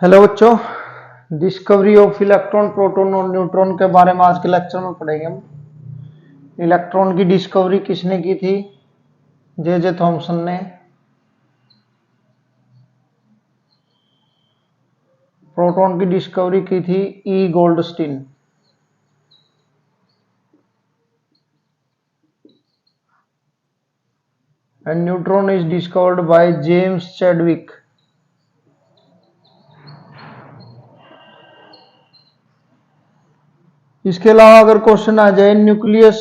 Hello बच्चों, discovery of electron, proton और neutron के बारे में आज के लेक्चर में पढ़ेंगे हम। इलेक्ट्रॉन की डिस्कवरी किसने की थी? जे थॉमसन ने। प्रोटॉन की डिस्कवरी की थी ई Goldstein. And neutron is discovered by James Chadwick. इसके अलावा अगर क्वेश्चन आ जाए न्यूक्लियस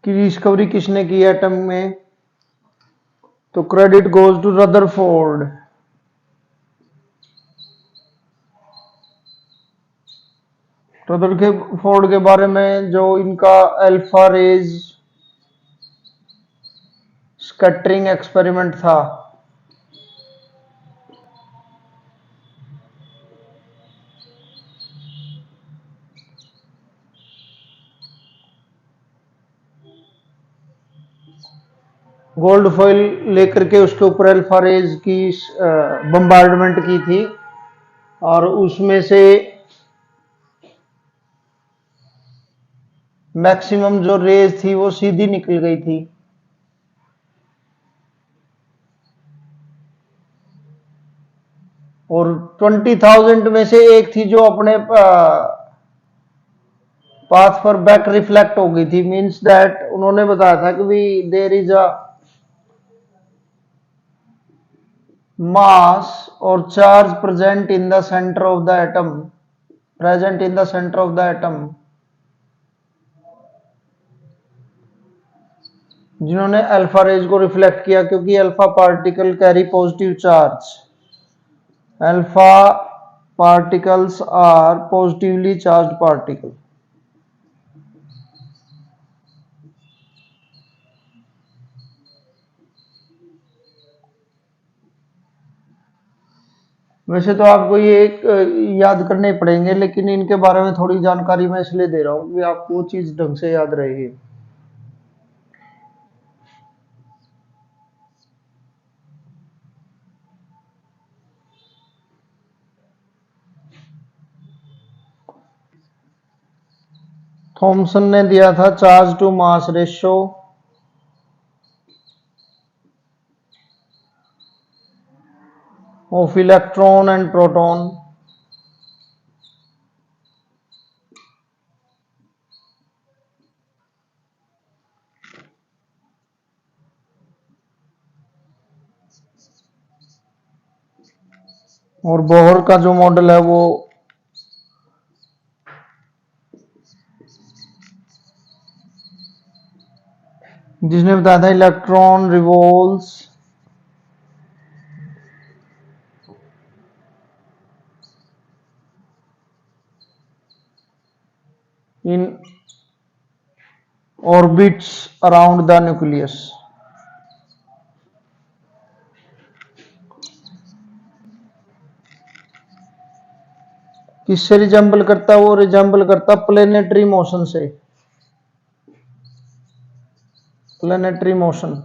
की डिस्कवरी किसने की एटम में, तो credit goes to Rutherford. Rutherford के बारे में जो इनका अल्फा रेज स्कैटरिंग एक्सपेरिमेंट था, गोल्ड फॉइल लेकर के उसके ऊपर अल्फा रेज की बम्बार्डमेंट की थी और उसमें से मैक्सिमम जो रेज थी वो सीधी निकल गई थी। और 20,000 में से एक थी जो अपने पाथ पर बैक रिफ्लेक्ट हो गई थी। मींस दैट उन्होंने बताया था कि भी there is a mass or charge present in the center of the atom, present in the center of the atom, जिन्होंने अल्फा रेज को रिफ्लेक्ट किया, क्योंकि alpha particle carry positive charge. Alpha particles are positively charged particle. वैसे तो आपको ये एक याद करने पड़ेंगे, लेकिन इनके बारे में थोड़ी जानकारी मैं इसलिए दे रहा हूँ कि आपको वो चीज ढंग से याद रहेगी। थॉमसन ने दिया था charge to mass ratio of electron and proton और बोहर का जो मॉडल है वो जिसने बताया था electron revolves in orbits around the nucleus. किससे रिजेंबल करता है? वो रिजेंबल करता प्लेनेटरी मोशन से। Planetary motion